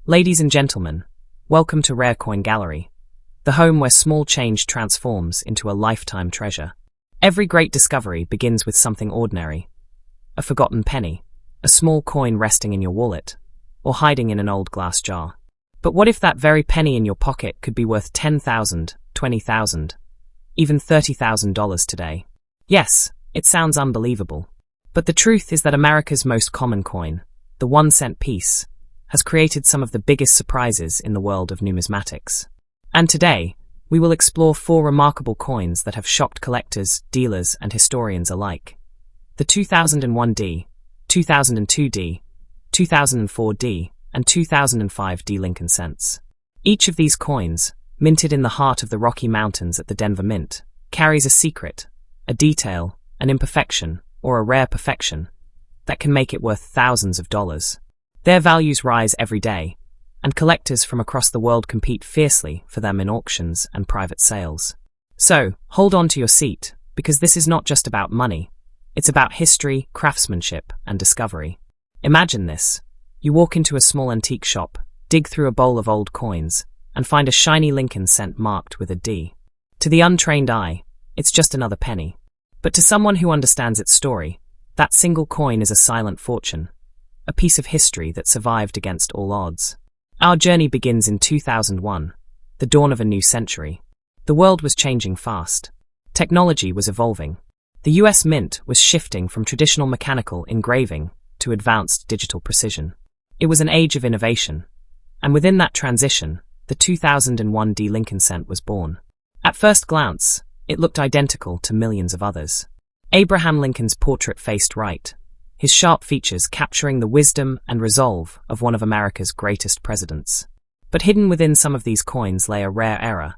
Ladies and gentlemen, welcome to Rare Coin Gallery, the home where small change transforms into a lifetime treasure. Every great discovery begins with something ordinary. A forgotten penny, a small coin resting in your wallet, or hiding in an old glass jar. But what if that very penny in your pocket could be worth $10,000, $20,000, even $30,000 today? Yes, it sounds unbelievable. But the truth is that America's most common coin, the 1-cent piece, has created some of the biggest surprises in the world of numismatics. And today, we will explore 4 remarkable coins that have shocked collectors, dealers, and historians alike. The 2001D, 2002D, 2004D, and 2005D Lincoln cents. Each of these coins, minted in the heart of the Rocky Mountains at the Denver Mint, carries a secret, a detail, an imperfection, or a rare perfection that can make it worth thousands of dollars. Their values rise every day, and collectors from across the world compete fiercely for them in auctions and private sales. So, hold on to your seat, because this is not just about money. It's about history, craftsmanship, and discovery. Imagine this. You walk into a small antique shop, dig through a bowl of old coins, and find a shiny Lincoln cent marked with a D. To the untrained eye, it's just another penny. But to someone who understands its story, that single coin is a silent fortune, a piece of history that survived against all odds. Our journey begins in 2001, the dawn of a new century. The world was changing fast. Technology was evolving. The US Mint was shifting from traditional mechanical engraving to advanced digital precision. It was an age of innovation, and within that transition, the 2001D Lincoln cent was born. At first glance, it looked identical to millions of others. Abraham Lincoln's portrait faced right, his sharp features capturing the wisdom and resolve of one of America's greatest presidents. But hidden within some of these coins lay a rare error,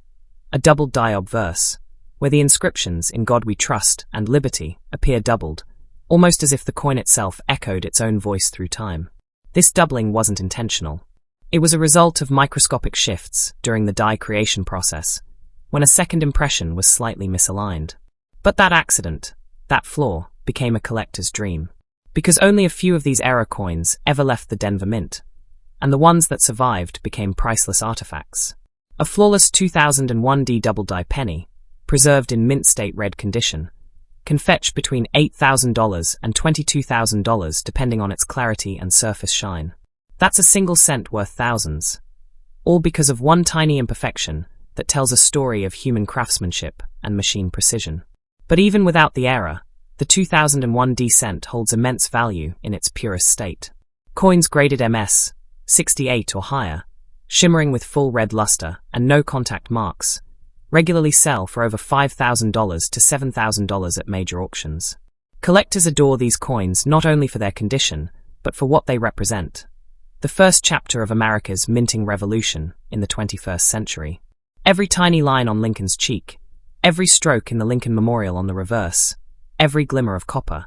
a doubled die obverse, where the inscriptions "In God We Trust" and "Liberty" appear doubled, almost as if the coin itself echoed its own voice through time. This doubling wasn't intentional. It was a result of microscopic shifts during the die creation process, when a second impression was slightly misaligned. But that accident, that flaw, became a collector's dream. Because only a few of these error coins ever left the Denver Mint, and the ones that survived became priceless artifacts. A flawless 2001D double-die penny, preserved in mint-state red condition, can fetch between $8,000 and $22,000 depending on its clarity and surface shine. That's a single cent worth thousands, all because of one tiny imperfection that tells a story of human craftsmanship and machine precision. But even without the error, the 2001D cent holds immense value in its purest state. Coins graded MS, 68 or higher, shimmering with full red luster and no contact marks, regularly sell for over $5,000 to $7,000 at major auctions. Collectors adore these coins not only for their condition, but for what they represent. The first chapter of America's minting revolution in the 21st century. Every tiny line on Lincoln's cheek, every stroke in the Lincoln Memorial on the reverse, every glimmer of copper,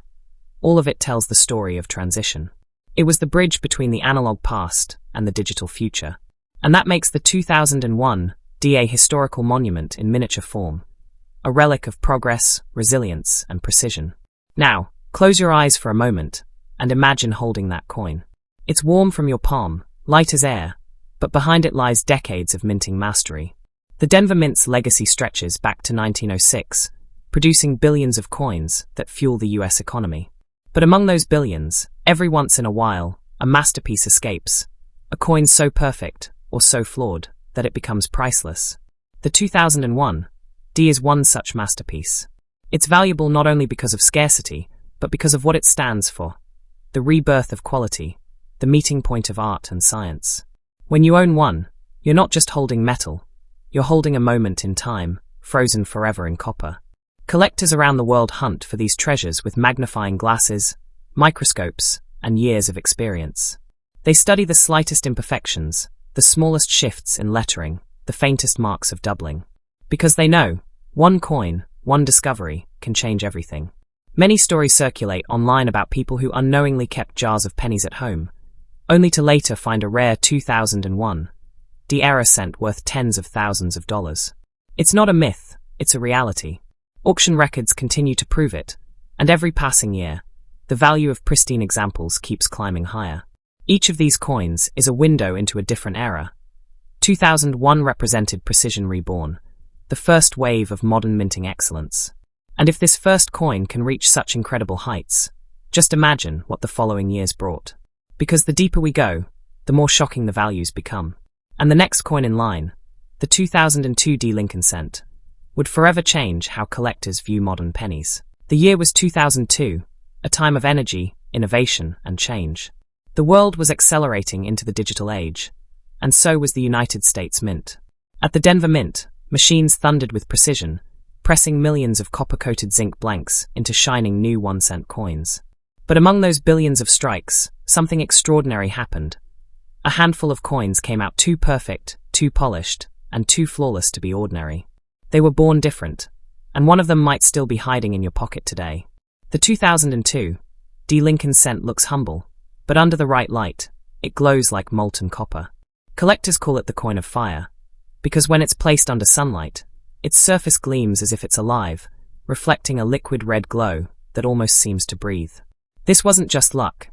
all of it tells the story of transition. It was the bridge between the analog past and the digital future. And that makes the 2001D a historical monument in miniature form, a relic of progress, resilience, and precision. Now, close your eyes for a moment and imagine holding that coin. It's warm from your palm, light as air, but behind it lies decades of minting mastery. The Denver Mint's legacy stretches back to 1906, producing billions of coins that fuel the US economy. But among those billions, every once in a while, a masterpiece escapes, a coin so perfect or so flawed that it becomes priceless. The 2001D is one such masterpiece. It's valuable not only because of scarcity, but because of what it stands for, the rebirth of quality, the meeting point of art and science. When you own one, you're not just holding metal, you're holding a moment in time, frozen forever in copper. Collectors around the world hunt for these treasures with magnifying glasses, microscopes, and years of experience. They study the slightest imperfections, the smallest shifts in lettering, the faintest marks of doubling. Because they know, one coin, one discovery, can change everything. Many stories circulate online about people who unknowingly kept jars of pennies at home, only to later find a rare 2001D error cent worth tens of thousands of dollars. It's not a myth, it's a reality. Auction records continue to prove it, and every passing year, the value of pristine examples keeps climbing higher. Each of these coins is a window into a different era. 2001 represented precision reborn, the first wave of modern minting excellence. And if this first coin can reach such incredible heights, just imagine what the following years brought. Because the deeper we go, the more shocking the values become. And the next coin in line, the 2002 D Lincoln cent, would forever change how collectors view modern pennies. The year was 2002, a time of energy, innovation, and change. The world was accelerating into the digital age, and so was the United States Mint. At the Denver Mint, machines thundered with precision, pressing millions of copper-coated zinc blanks into shining new 1-cent coins. But among those billions of strikes, something extraordinary happened. A handful of coins came out too perfect, too polished, and too flawless to be ordinary. They were born different, and one of them might still be hiding in your pocket today. The 2002 D Lincoln cent looks humble, but under the right light, it glows like molten copper. Collectors call it the coin of fire, because when it's placed under sunlight, its surface gleams as if it's alive, reflecting a liquid red glow that almost seems to breathe. This wasn't just luck.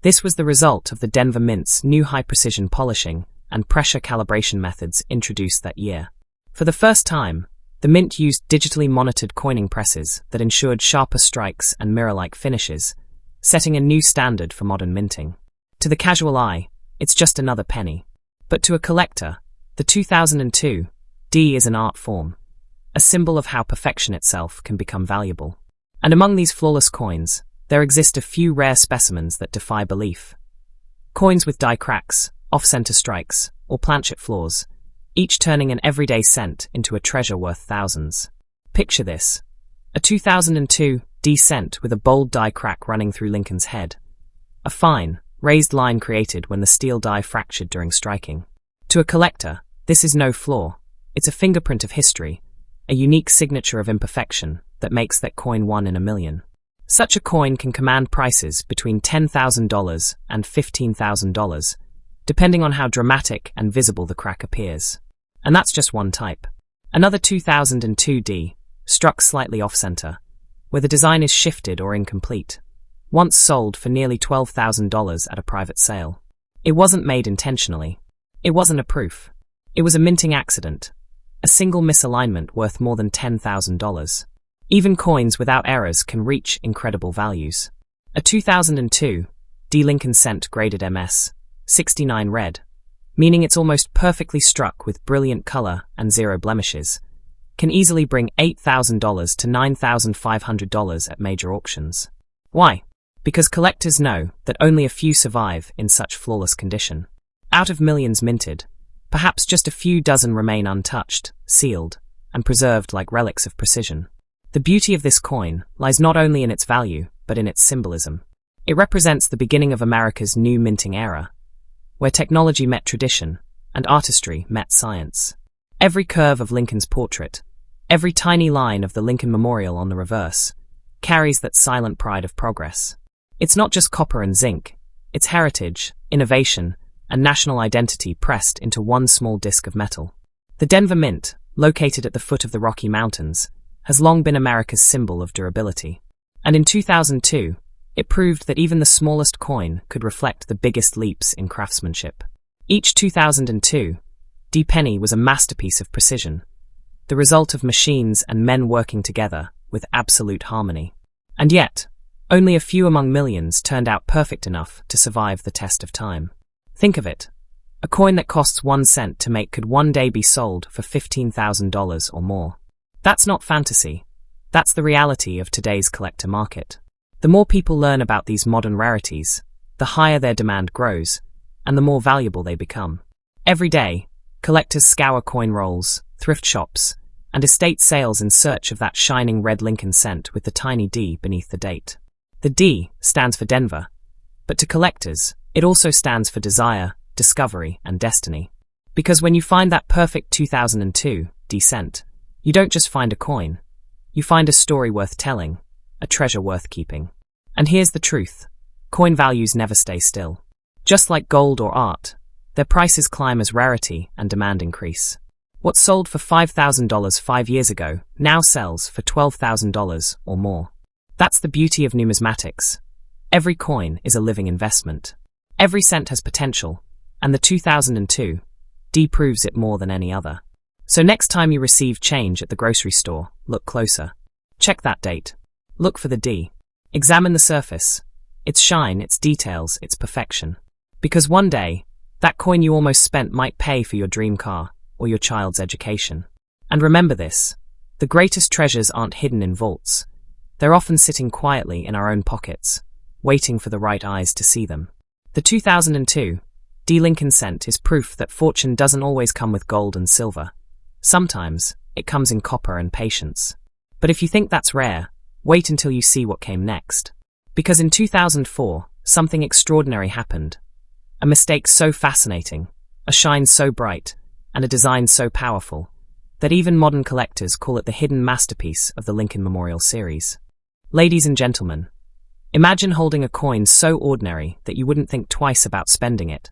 This was the result of the Denver Mint's new high-precision polishing and pressure calibration methods introduced that year. For the first time, the Mint used digitally monitored coining presses that ensured sharper strikes and mirror-like finishes, setting a new standard for modern minting. To the casual eye, it's just another penny. But to a collector, the 2002 D is an art form, a symbol of how perfection itself can become valuable. And among these flawless coins, there exist a few rare specimens that defy belief. Coins with die cracks, off-center strikes, or planchet flaws, each turning an everyday cent into a treasure worth thousands. Picture this: a 2002 D cent with a bold die crack running through Lincoln's head. A fine, raised line created when the steel die fractured during striking. To a collector, this is no flaw. It's a fingerprint of history, a unique signature of imperfection that makes that coin one in a million. Such a coin can command prices between $10,000 and $15,000, depending on how dramatic and visible the crack appears. And that's just one type. Another 2002 D, struck slightly off-center, where the design is shifted or incomplete, once sold for nearly $12,000 at a private sale. It wasn't made intentionally. It wasn't a proof. It was a minting accident, a single misalignment worth more than $10,000. Even coins without errors can reach incredible values. A 2002 D Lincoln cent graded MS, 69 red, meaning it's almost perfectly struck with brilliant color and zero blemishes, can easily bring $8,000 to $9,500 at major auctions. Why? Because collectors know that only a few survive in such flawless condition. Out of millions minted, perhaps just a few dozen remain untouched, sealed, and preserved like relics of precision. The beauty of this coin lies not only in its value, but in its symbolism. It represents the beginning of America's new minting era, where technology met tradition and artistry met science. Every curve of Lincoln's portrait, every tiny line of the Lincoln Memorial on the reverse, carries that silent pride of progress. It's not just copper and zinc, it's heritage, innovation, and national identity pressed into one small disc of metal. The Denver Mint, located at the foot of the Rocky Mountains, has long been America's symbol of durability. And in 2002, it proved that even the smallest coin could reflect the biggest leaps in craftsmanship. Each 2002 D penny was a masterpiece of precision, the result of machines and men working together with absolute harmony. And yet, only a few among millions turned out perfect enough to survive the test of time. Think of it. A coin that costs 1 cent to make could one day be sold for $15,000 or more. That's not fantasy. That's the reality of today's collector market. The more people learn about these modern rarities, the higher their demand grows, and the more valuable they become. Every day, collectors scour coin rolls, thrift shops, and estate sales in search of that shining red Lincoln cent with the tiny D beneath the date. The D stands for Denver, but to collectors, it also stands for desire, discovery, and destiny. Because when you find that perfect 2002 D cent, you don't just find a coin, you find a story worth telling, a treasure worth keeping. And here's the truth: coin values never stay still. Just like gold or art, their prices climb as rarity and demand increase. What sold for $5,000 5 years ago now sells for $12,000 or more. That's the beauty of numismatics. Every coin is a living investment. Every cent has potential, and the 2002 D proves it more than any other. So next time you receive change at the grocery store, look closer. Check that date. Look for the D. Examine the surface, its shine, its details, its perfection. Because one day, that coin you almost spent might pay for your dream car or your child's education. And remember this, the greatest treasures aren't hidden in vaults. They're often sitting quietly in our own pockets, waiting for the right eyes to see them. The 2002 D. Lincoln cent is proof that fortune doesn't always come with gold and silver. Sometimes, it comes in copper and patience. But if you think that's rare, wait until you see what came next. Because in 2004, something extraordinary happened. A mistake so fascinating, a shine so bright, and a design so powerful, that even modern collectors call it the hidden masterpiece of the Lincoln Memorial Series. Ladies and gentlemen, imagine holding a coin so ordinary that you wouldn't think twice about spending it,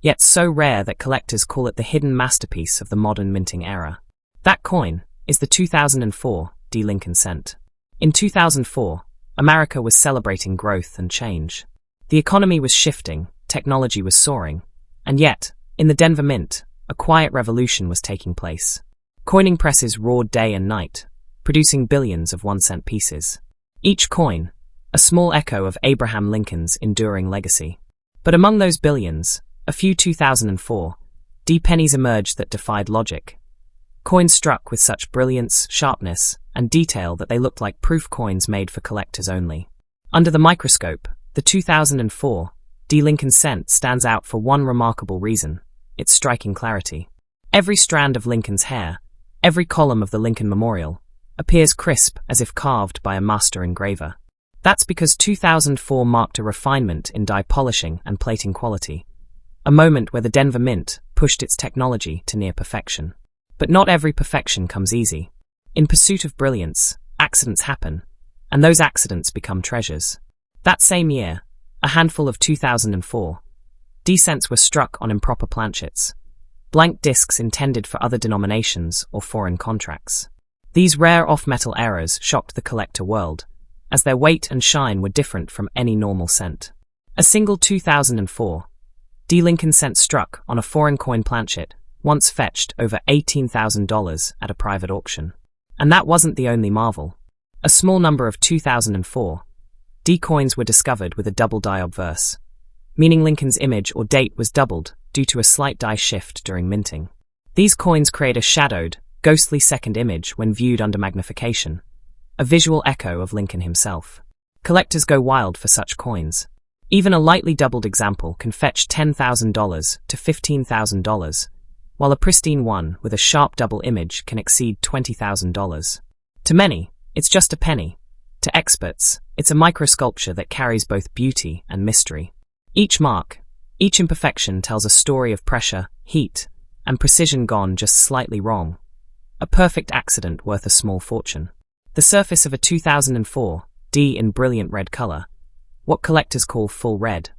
yet so rare that collectors call it the hidden masterpiece of the modern minting era. That coin is the 2004 D. Lincoln cent. In 2004, America was celebrating growth and change. The economy was shifting, technology was soaring, and yet, in the Denver Mint, a quiet revolution was taking place. Coining presses roared day and night, producing billions of 1-cent pieces. Each coin, a small echo of Abraham Lincoln's enduring legacy. But among those billions, a few 2004 D pennies emerged that defied logic. Coins struck with such brilliance, sharpness, and detail that they looked like proof coins made for collectors only. Under the microscope, the 2004 D. Lincoln cent stands out for one remarkable reason: its striking clarity. Every strand of Lincoln's hair, every column of the Lincoln Memorial, appears crisp as if carved by a master engraver. That's because 2004 marked a refinement in die polishing and plating quality, a moment where the Denver Mint pushed its technology to near perfection. But not every perfection comes easy. In pursuit of brilliance, accidents happen, and those accidents become treasures. That same year, a handful of 2004 D cents were struck on improper planchets, blank discs intended for other denominations or foreign contracts. These rare off-metal errors shocked the collector world, as their weight and shine were different from any normal cent. A single 2004 D. Lincoln cent struck on a foreign coin planchet once fetched over $18,000 at a private auction. And that wasn't the only marvel. A small number of 2004 D coins were discovered with a double die obverse, meaning Lincoln's image or date was doubled due to a slight die shift during minting. These coins create a shadowed, ghostly second image when viewed under magnification, a visual echo of Lincoln himself. Collectors go wild for such coins. Even a lightly doubled example can fetch $10,000 to $15,000, while a pristine one with a sharp double image can exceed $20,000. To many, it's just a penny. To experts, it's a microsculpture that carries both beauty and mystery. Each mark, each imperfection tells a story of pressure, heat, and precision gone just slightly wrong. A perfect accident worth a small fortune. The surface of a 2004 D in brilliant red color, what collectors call full red,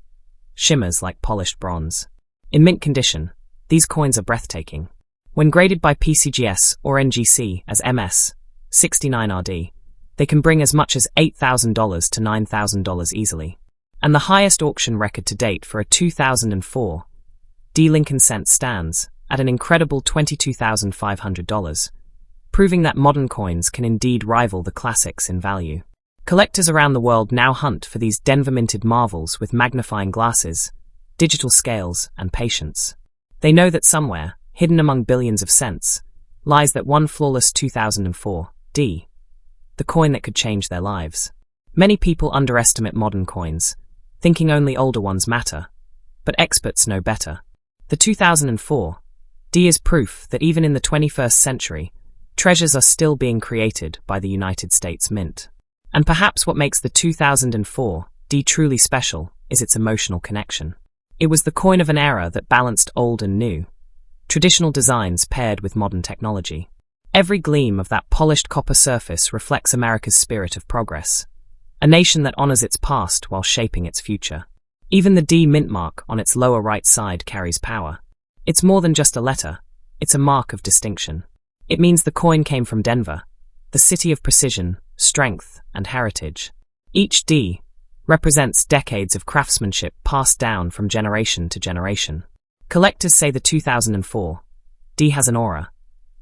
shimmers like polished bronze. In mint condition, these coins are breathtaking. When graded by PCGS or NGC as MS 69RD, they can bring as much as $8,000 to $9,000 easily. And the highest auction record to date for a 2004 D. Lincoln cent stands at an incredible $22,500, proving that modern coins can indeed rival the classics in value. Collectors around the world now hunt for these Denver-minted marvels with magnifying glasses, digital scales, and patience. They know that somewhere, hidden among billions of cents, lies that one flawless 2004 D, the coin that could change their lives. Many people underestimate modern coins, thinking only older ones matter, but experts know better. The 2004 D is proof that even in the 21st century, treasures are still being created by the United States Mint. And perhaps what makes the 2004 D truly special is its emotional connection. It was the coin of an era that balanced old and new, traditional designs paired with modern technology. Every gleam of that polished copper surface reflects America's spirit of progress, a nation that honors its past while shaping its future. Even the D mint mark on its lower right side carries power. It's more than just a letter, it's a mark of distinction. It means the coin came from Denver, the city of precision, strength, and heritage. Each D represents decades of craftsmanship passed down from generation to generation. Collectors say the 2004 D has an aura.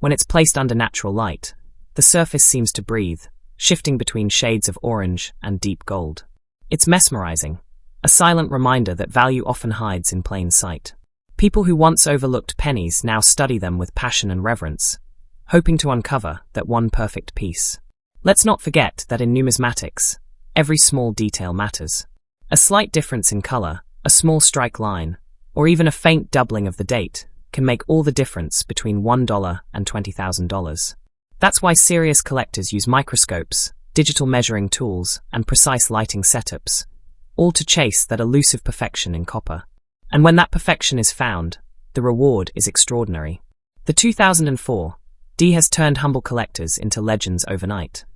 When it's placed under natural light, the surface seems to breathe, shifting between shades of orange and deep gold. It's mesmerizing, a silent reminder that value often hides in plain sight. People who once overlooked pennies now study them with passion and reverence, hoping to uncover that one perfect piece. Let's not forget that in numismatics, every small detail matters. A slight difference in color, a small strike line, or even a faint doubling of the date can make all the difference between $1 and $20,000. That's why serious collectors use microscopes, digital measuring tools, and precise lighting setups, all to chase that elusive perfection in copper. And when that perfection is found, the reward is extraordinary. The 2004 D has turned humble collectors into legends overnight.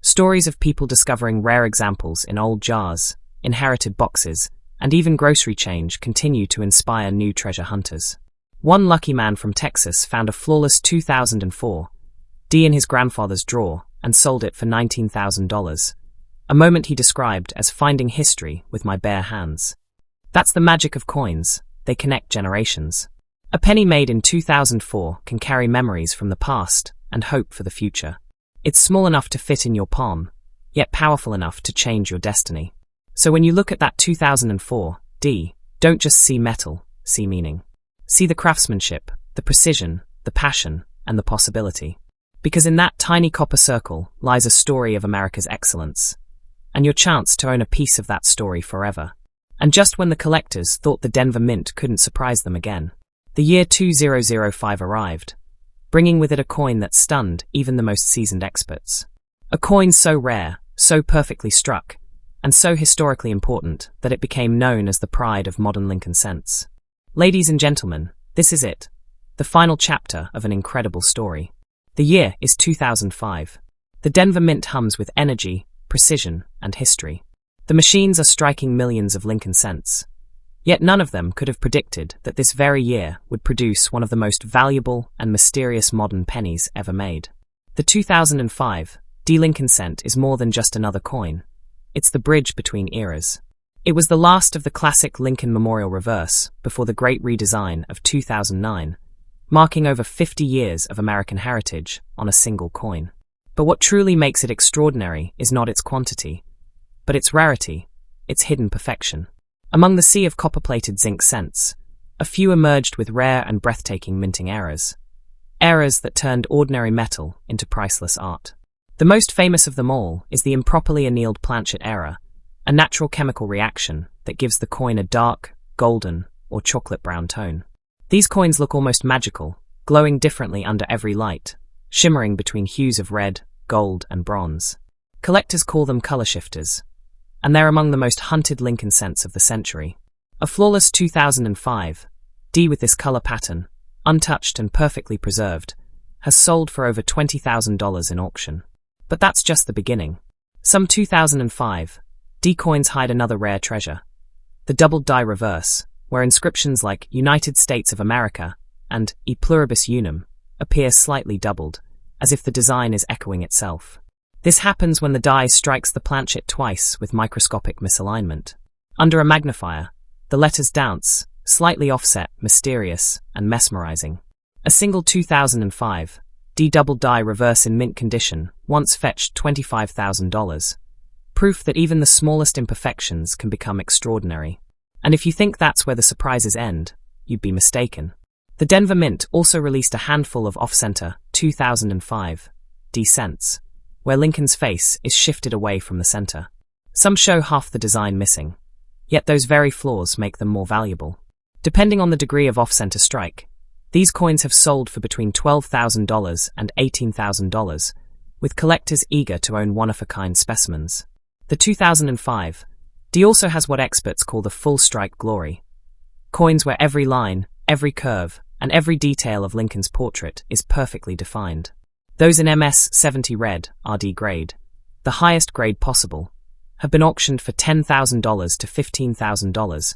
Stories of people discovering rare examples in old jars, inherited boxes, and even grocery change continue to inspire new treasure hunters. One lucky man from Texas found a flawless 2004 D in his grandfather's drawer and sold it for $19,000, a moment he described as finding history with my bare hands. That's the magic of coins, they connect generations. A penny made in 2004 can carry memories from the past and hope for the future. It's small enough to fit in your palm, yet powerful enough to change your destiny. So when you look at that 2004 D, don't just see metal, see meaning. See the craftsmanship, the precision, the passion, and the possibility. Because in that tiny copper circle lies a story of America's excellence, and your chance to own a piece of that story forever. And just when the collectors thought the Denver Mint couldn't surprise them again, the year 2005 arrived, bringing with it a coin that stunned even the most seasoned experts. A coin so rare, so perfectly struck, and so historically important that it became known as the pride of modern Lincoln cents. Ladies and gentlemen, this is it, the final chapter of an incredible story. The year is 2005. The Denver Mint hums with energy, precision, and history. The machines are striking millions of Lincoln cents. Yet none of them could have predicted that this very year would produce one of the most valuable and mysterious modern pennies ever made. The 2005 D Lincoln cent is more than just another coin. It's the bridge between eras. It was the last of the classic Lincoln Memorial reverse before the great redesign of 2009, marking over 50 years of American heritage on a single coin. But what truly makes it extraordinary is not its quantity, but its rarity, its hidden perfection. Among the sea of copper-plated zinc cents, a few emerged with rare and breathtaking minting errors that turned ordinary metal into priceless art. The most famous of them all is the improperly annealed planchet error, a natural chemical reaction that gives the coin a dark, golden, or chocolate brown tone. These coins look almost magical, glowing differently under every light, shimmering between hues of red, gold, and bronze. Collectors call them color shifters, and they're among the most hunted Lincoln cents of the century. A flawless 2005 D with this color pattern, untouched and perfectly preserved, has sold for over $20,000 in auction. But that's just the beginning. Some 2005 D coins hide another rare treasure, the doubled die reverse, where inscriptions like United States of America and E pluribus unum appear slightly doubled, as if the design is echoing itself. This happens when the die strikes the planchet twice with microscopic misalignment. Under a magnifier, the letters dance, slightly offset, mysterious, and mesmerizing. A single 2005 D double die reverse in mint condition once fetched $25,000. Proof that even the smallest imperfections can become extraordinary. And if you think that's where the surprises end, you'd be mistaken. The Denver Mint also released a handful of off-center 2005 D cents, where Lincoln's face is shifted away from the center. Some show half the design missing, yet those very flaws make them more valuable. Depending on the degree of off-center strike, these coins have sold for between $12,000 and $18,000, with collectors eager to own one-of-a-kind specimens. The 2005 D also has what experts call the full strike glory. Coins where every line, every curve, and every detail of Lincoln's portrait is perfectly defined. Those in MS 70 red, RD grade, the highest grade possible, have been auctioned for $10,000 to $15,000,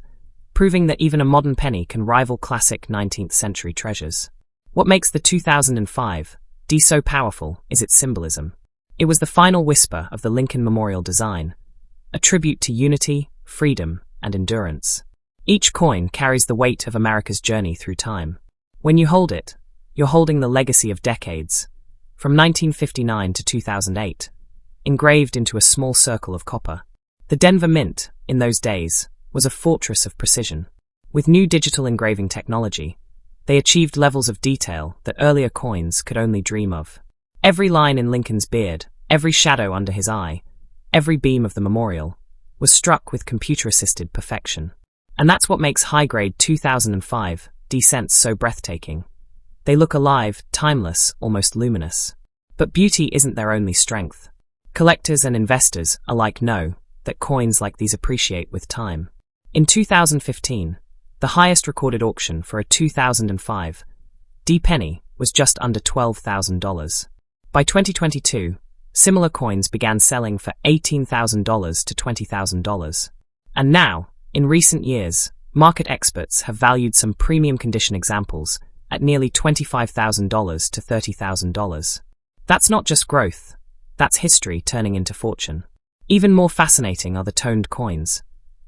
proving that even a modern penny can rival classic 19th century treasures. What makes the 2005 D so powerful is its symbolism. It was the final whisper of the Lincoln Memorial design, a tribute to unity, freedom, and endurance. Each coin carries the weight of America's journey through time. When you hold it, you're holding the legacy of decades, from 1959 to 2008, engraved into a small circle of copper. The Denver Mint, in those days, was a fortress of precision. With new digital engraving technology, they achieved levels of detail that earlier coins could only dream of. Every line in Lincoln's beard, every shadow under his eye, every beam of the memorial, was struck with computer-assisted perfection. And that's what makes high-grade 2005 D cents so breathtaking. They look alive, timeless, almost luminous. But beauty isn't their only strength. Collectors and investors alike know that coins like these appreciate with time. In 2015, the highest recorded auction for a 2005 D penny was just under $12,000. By 2022, similar coins began selling for $18,000 to $20,000. And now, in recent years, market experts have valued some premium condition examples at nearly $25,000 to $30,000. That's not just growth, that's history turning into fortune. Even more fascinating are the toned coins,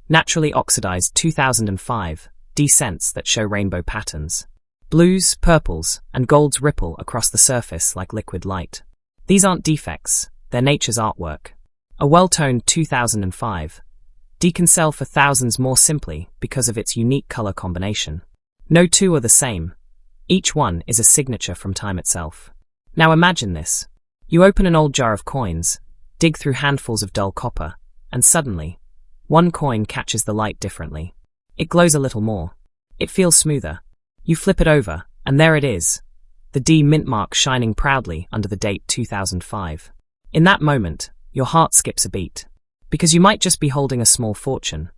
naturally oxidized 2005 D cents that show rainbow patterns. Blues, purples, and golds ripple across the surface like liquid light. These aren't defects, they're nature's artwork. A well-toned 2005 D can sell for thousands more simply because of its unique color combination. No two are the same. Each one is a signature from time itself. Now imagine this. You open an old jar of coins, dig through handfuls of dull copper, and suddenly, one coin catches the light differently. It glows a little more. It feels smoother. You flip it over, and there it is, the D mint mark shining proudly under the date 2005. In that moment, your heart skips a beat. Because you might just be holding a small fortune,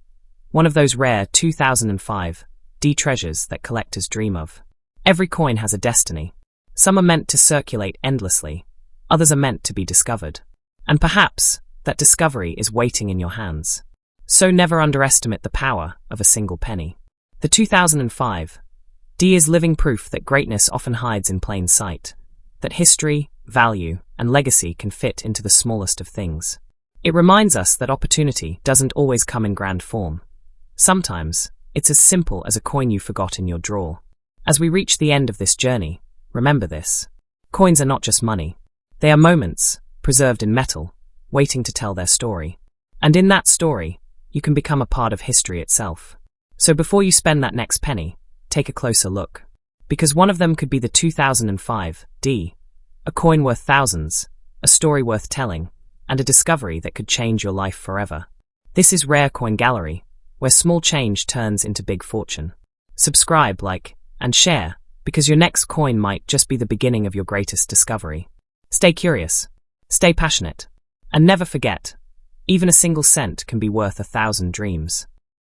one of those rare 2005 D treasures that collectors dream of. Every coin has a destiny. Some are meant to circulate endlessly, others are meant to be discovered. And perhaps that discovery is waiting in your hands. So never underestimate the power of a single penny. The 2005 D is living proof that greatness often hides in plain sight, that history, value, and legacy can fit into the smallest of things. It reminds us that opportunity doesn't always come in grand form. Sometimes, it's as simple as a coin you forgot in your drawer. As we reach the end of this journey, remember this. Coins are not just money. They are moments, preserved in metal, waiting to tell their story. And in that story, you can become a part of history itself. So before you spend that next penny, take a closer look. Because one of them could be the 2005 D, a coin worth thousands, a story worth telling, and a discovery that could change your life forever. This is Rare Coin Gallery, where small change turns into big fortune. Subscribe, like, and share, because your next coin might just be the beginning of your greatest discovery. Stay curious, stay passionate, and never forget, even a single cent can be worth 1,000 dreams.